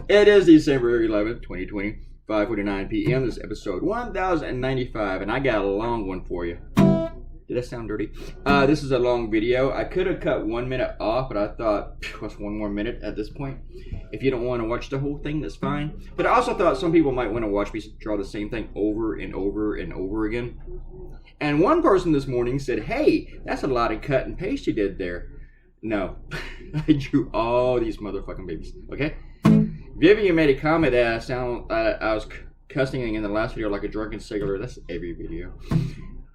It is December 11th, 2020, 5:49 p.m. This is episode 1095, and I got a long one for you. Did that sound dirty? This is a long video. I could have cut 1 minute off, but I thought, what's one more minute at this point? If you don't want to watch the whole thing, that's fine. But I also thought some people might want to watch me draw the same thing over and over and over again. And one person this morning said, hey, that's a lot of cut and paste you did there. No, I drew all these motherfucking babies, okay? Vivian made a comment that I was cussing in the last video like a drunken sailor. That's every video.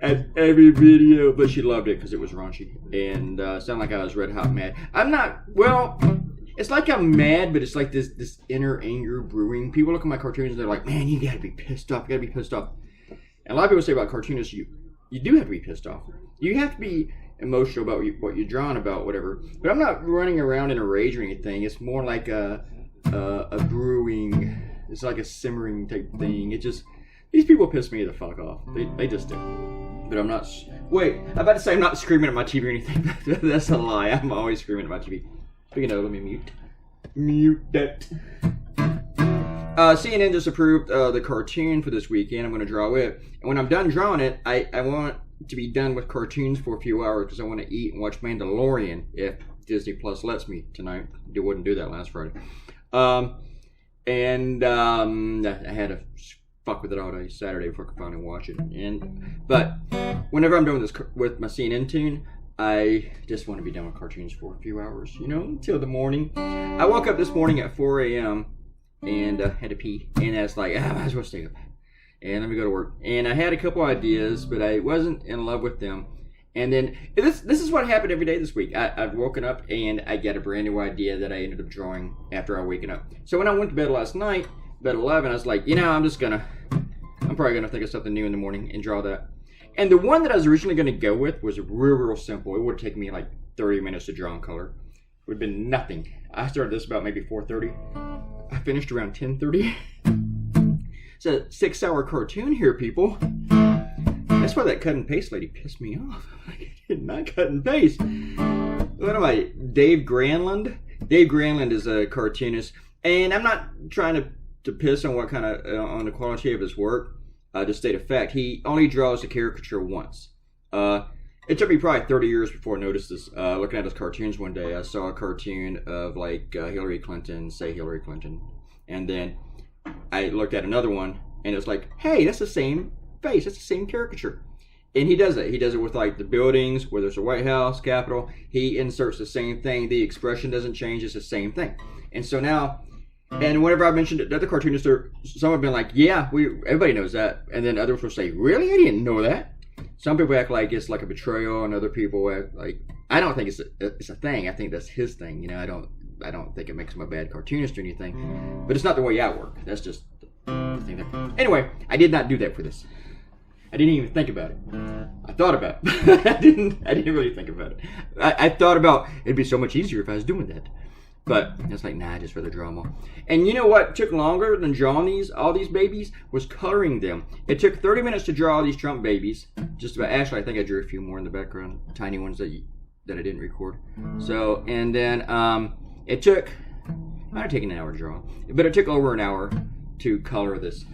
At every video, but she loved it because it was raunchy and sounded like I was red hot mad. I'm not, well, it's like I'm mad, but it's like this inner anger brewing. People look at my cartoons and they're like, man, you gotta be pissed off, you gotta be pissed off. And a lot of people say about cartoonists, you do have to be pissed off. You have to be emotional about what you're drawing about, whatever. But I'm not running around in a rage or anything. It's more like a brewing, it's like a simmering type thing. It just, these people piss me the fuck off. They just do. But I'm not, wait, I'm about to say I'm not screaming at my TV or anything. That's a lie. I'm always screaming at my TV. Speaking of, let me mute that. CNN just approved the cartoon for this weekend. I'm going to draw it. And when I'm done drawing it, I want to be done with cartoons for a few hours because I want to eat and watch Mandalorian if Disney Plus lets me tonight. They wouldn't do that last Friday. I had to fuck with it all day Saturday before I could finally watch it. But whenever I'm doing this with my CNN tune, I just want to be done with cartoons for a few hours, you know, until the morning. I woke up this morning at 4 a.m. and had to pee, and I was like, I might as well stay up and let me go to work. And I had a couple ideas, but I wasn't in love with them. And then this is what happened every day this week. I've woken up and I got a brand new idea that I ended up drawing after I waking up. So when I went to bed last night, about 11, I was like, you know, I'm probably gonna think of something new in the morning and draw that. And the one that I was originally gonna go with was real simple. It would have taken me like 30 minutes to draw in color. It would have been nothing. I started this about maybe 4:30. I finished around 10:30. It's a 6-hour cartoon here, people. That's why that cut and paste lady pissed me off. I did not cut and paste. What am I? Dave Granlund? Dave Granlund is a cartoonist, and I'm not trying to piss on what kind of on the quality of his work. To state a fact, he only draws a caricature once. It took me probably 30 years before I noticed this. Looking at his cartoons one day, I saw a cartoon of like Hillary Clinton, say Hillary Clinton, and then I looked at another one, and it's like, hey, that's the same face, that's the same caricature. And he does it. He does it with like the buildings, where there's a White House, Capitol. He inserts the same thing. The expression doesn't change. It's the same thing. And so now, and whenever I mentioned it to other cartoonists, some have been like, yeah, everybody knows that. And then others will say, really? I didn't know that. Some people act like it's like a betrayal, and other people act like, I don't think it's a thing. I think that's his thing. You know, I don't think it makes him a bad cartoonist or anything. But it's not the way I work. That's just the thing. Anyway, I did not do that for this. I didn't even think about it. I thought about it. I didn't really think about it. I thought about it'd be so much easier if I was doing that. But it's like, nah, I just rather draw them all. And you know what took longer than drawing all these babies was coloring them. It took 30 minutes to draw all these Trump babies. Just about. Actually, I think I drew a few more in the background, tiny ones that I didn't record. So, and then it might have taken an hour to draw, but it took over an hour to color this.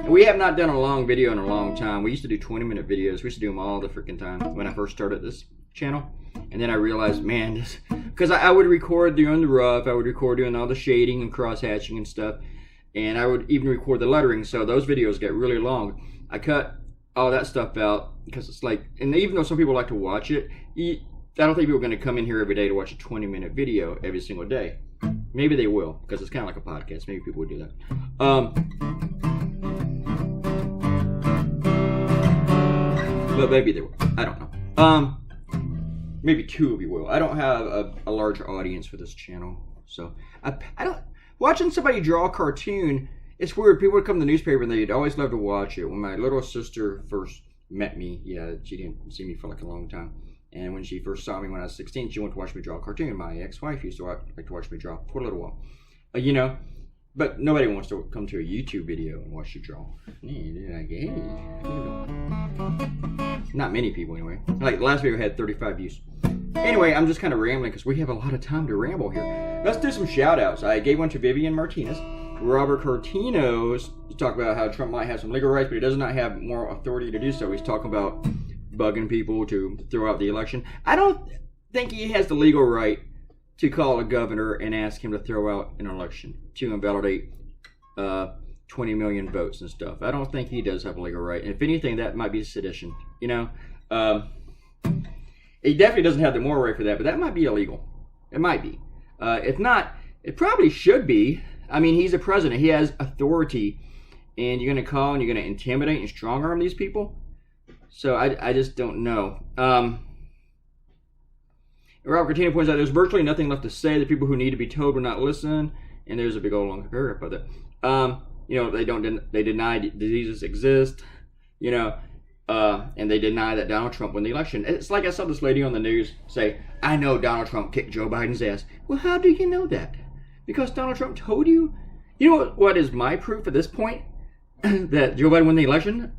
We have not done a long video in a long time. We used to do 20-minute videos. We used to do them all the freaking time when I first started this channel. And then I realized, man, because I would record doing the rough, I would record doing all the shading and cross-hatching and stuff, and I would even record the lettering, so those videos get really long. I cut all that stuff out because it's like, and even though some people like to watch it, I don't think people are going to come in here every day to watch a 20-minute video every single day. Maybe they will, because it's kind of like a podcast. Maybe people would do that. But maybe they will. I don't know. Maybe two of you will. I don't have a large audience for this channel, so I don't. Watching somebody draw a cartoon, it's weird. People would come to the newspaper and they'd always love to watch it. When my little sister first met me, yeah, she didn't see me for like a long time. And when she first saw me when I was 16, she wanted to watch me draw a cartoon. My ex-wife used to like to watch me draw for a little while. You know, but nobody wants to come to a YouTube video and watch you draw. Like, hey, not many people anyway. Like the last video had 35 views. Anyway, I'm just kind of rambling because we have a lot of time to ramble here. Let's do some shout outs. I gave one to Vivian Martinez. Robert Cortinos to talk about how Trump might have some legal rights, but he does not have moral authority to do so. He's talking about bugging people to throw out the election. I don't think he has the legal right to call a governor and ask him to throw out an election to invalidate 20 million votes and stuff. I don't think he does have a legal right. And if anything, that might be sedition. You know, he definitely doesn't have the moral right for that, but that might be illegal. It might be. If not, it probably should be. I mean, he's a president. He has authority, and you're going to call and you're going to intimidate and strong arm these people? So I just don't know. Robert Cortina points out there's virtually nothing left to say. The people who need to be told will not listen. And there's a big old long paragraph of it. You know, they deny diseases exist. You know, and they deny that Donald Trump won the election. It's like I saw this lady on the news say, I know Donald Trump kicked Joe Biden's ass. Well, how do you know that? Because Donald Trump told you? You know what is my proof at this point? That Joe Biden won the election?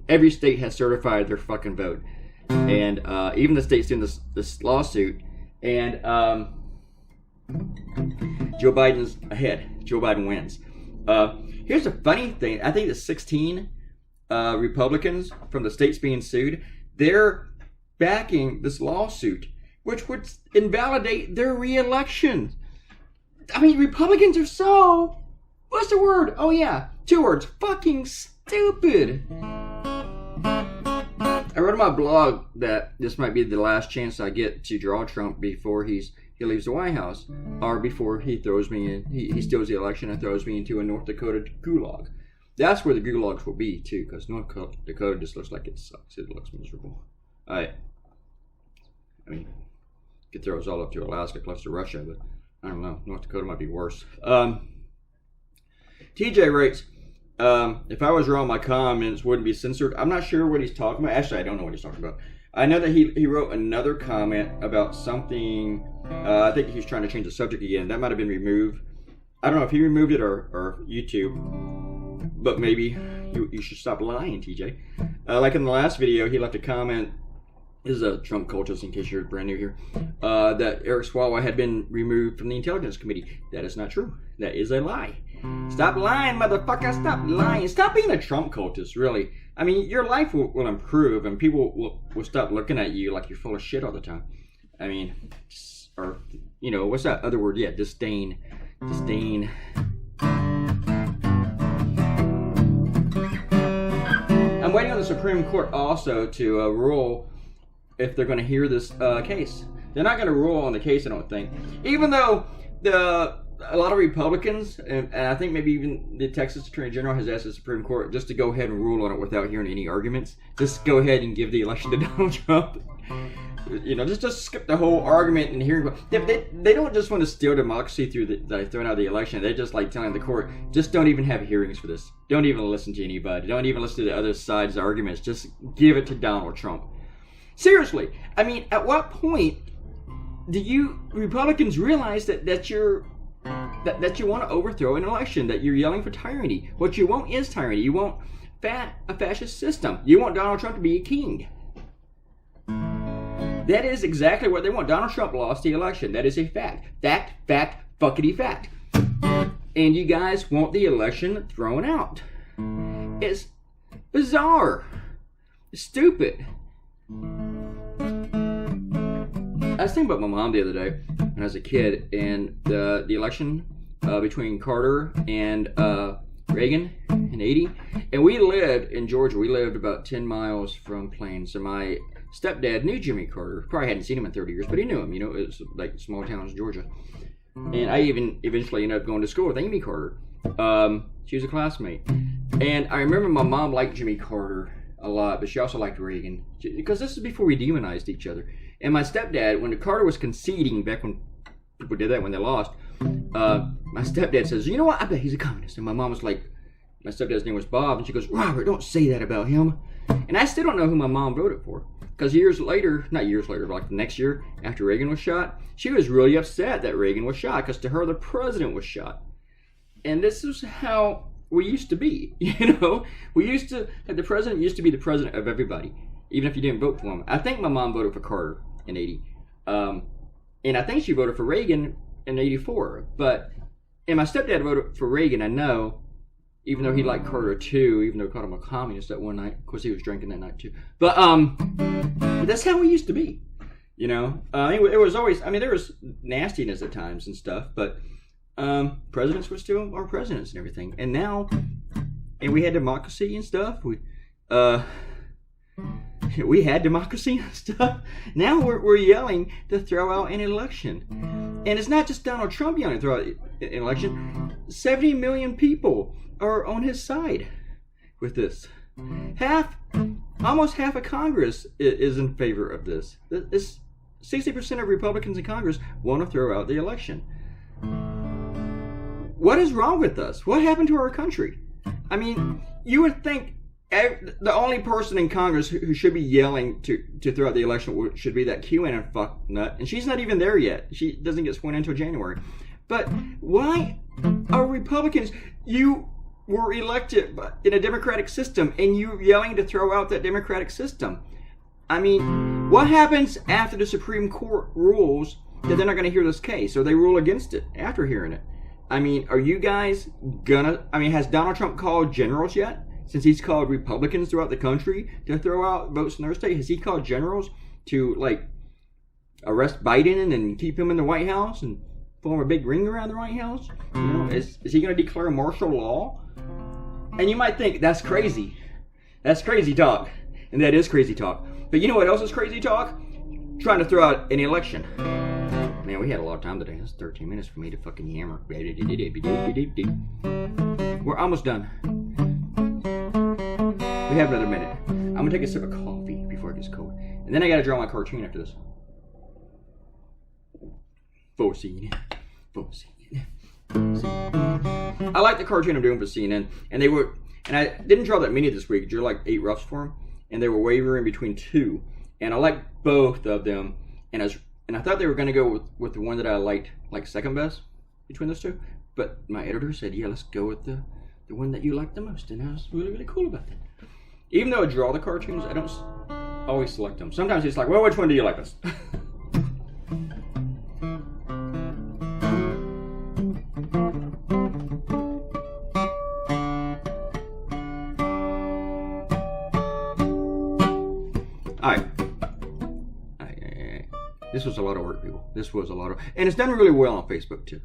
Every state has certified their fucking vote. And even the states doing this lawsuit. And Joe Biden's ahead. Joe Biden wins. Here's the funny thing. I think the 16 Republicans from the states being sued, they're backing this lawsuit, which would invalidate their re-election. I mean, Republicans are so... What's the word? Oh, yeah. 2 words. Fucking stupid. I wrote on my blog that this might be the last chance I get to draw Trump before he leaves the White House, or before he throws me in. He steals the election and throws me into a North Dakota gulag. That's where the gulags will be, too, because North Dakota just looks like it sucks. It looks miserable. I mean, you could throw us all up to Alaska, close to Russia, but I don't know. North Dakota might be worse. TJ writes, if I was wrong, my comments wouldn't be censored. I'm not sure what he's talking about. Actually, I don't know what he's talking about. I know that he wrote another comment about something. I think he was trying to change the subject again. That might have been removed. I don't know if he removed it or YouTube. But maybe you should stop lying, TJ. Like in the last video, he left a comment. This is a Trump cultist, in case you're brand new here. That Eric Swalwell had been removed from the Intelligence Committee. That is not true. That is a lie. Stop lying, motherfucker. Stop lying. Stop being a Trump cultist, really. I mean, your life will improve, and people will stop looking at you like you're full of shit all the time. I mean, or, you know, what's that other word? Yeah, disdain. Disdain. I'm waiting on the Supreme Court also to rule if they're going to hear this case. They're not going to rule on the case, I don't think. Even though a lot of Republicans, and I think maybe even the Texas Attorney General has asked the Supreme Court just to go ahead and rule on it without hearing any arguments. Just go ahead and give the election to Donald Trump. You know, just skip the whole argument and hearing. They don't just want to steal democracy through throwing out the election. They're just like telling the court, just don't even have hearings for this. Don't even listen to anybody. Don't even listen to the other side's arguments. Just give it to Donald Trump. Seriously, I mean, at what point do you Republicans realize that you want to overthrow an election, that you're yelling for tyranny? What you want is tyranny. You want a fascist system. You want Donald Trump to be a king. That is exactly what they want. Donald Trump lost the election. That is a fact. Fact, fuckity fact. And you guys want the election thrown out. It's bizarre. It's stupid. I was thinking about my mom the other day when I was a kid, and the election between Carter and Reagan in 80. And we lived in Georgia. We lived about 10 miles from Plains. So my stepdad knew Jimmy Carter. Probably hadn't seen him in 30 years, but he knew him. You know, it was like small towns, Georgia. And I even eventually ended up going to school with Amy Carter. She was a classmate. And I remember my mom liked Jimmy Carter a lot, but she also liked Reagan. Because this is before we demonized each other. And my stepdad, when Carter was conceding, back when people did that when they lost, my stepdad says, you know what, I bet he's a communist. And my mom was like, my stepdad's name was Bob, and she goes, Robert, don't say that about him. And I still don't know who my mom voted for. Because years later, not years later, but like the next year after Reagan was shot, she was really upset that Reagan was shot, because to her, the president was shot. And this is how we used to be, We used to, like, the president used to be the president of everybody, even if you didn't vote for him. I think my mom voted for Carter in 80. And I think she voted for Reagan in 84. And my stepdad voted for Reagan, I know, even though he liked Carter too, even though he called him a communist that one night. Of course, he was drinking that night too. But that's how we used to be, It was always, there was nastiness at times and stuff, but presidents were still our presidents and everything. And now, and we had democracy and stuff. We had democracy and stuff. Now we're yelling to throw out an election. And it's not just Donald Trump yelling to throw out an election. 70 million people are on his side with this. Almost half of Congress is in favor of this. 60% of Republicans in Congress want to throw out the election. What is wrong with us? What happened to our country? You would think the only person in Congress who should be yelling to throw out the election should be that QAnon fucknut, and she's not even there yet. She doesn't get sworn in until January. But why are Republicans? You were elected in a democratic system, and you yelling to throw out that democratic system. What happens after the Supreme Court rules that they're not going to hear this case, or they rule against it after hearing it? Are you guys gonna? Has Donald Trump called generals yet? Since he's called Republicans throughout the country to throw out votes in their state, has he called generals to arrest Biden and keep him in the White House and form a big ring around the White House? Is he going to declare martial law? And you might think that's crazy. That's crazy talk, and that is crazy talk. But you know what else is crazy talk? Trying to throw out an election. Man, we had a lot of time today. That's 13 minutes for me to fucking yammer. We're almost done. We have another minute. I'm gonna take a sip of coffee before it gets cold, and then I gotta draw my cartoon after this. For CNN. I like the cartoon I'm doing for CNN, and I didn't draw that many this week. I drew like 8 roughs for them, and they were wavering between 2, and I liked both of them, and I thought they were gonna go with the one that I liked second best between those 2, but my editor said, yeah, let's go with the one that you liked the most, and I was really, really cool about that. Even though I draw the cartoons, I don't always select them. Sometimes it's like, well, which one do you like best? Alright. This was a lot of work, people. And it's done really well on Facebook, too.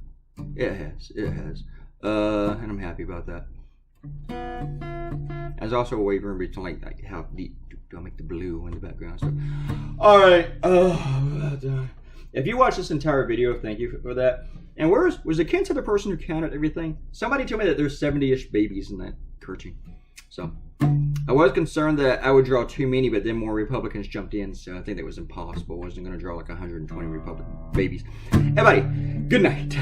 It has. And I'm happy about that. There's also a wavering between how deep do I make the blue in the background stuff. Alright. If you watch this entire video, thank you for that. And was it Kent the person who counted everything? Somebody told me that there's 70-ish babies in that cartoon. So I was concerned that I would draw too many, but then more Republicans jumped in, so I think that was impossible. I wasn't going to draw 120 Republican babies. Everybody, good night.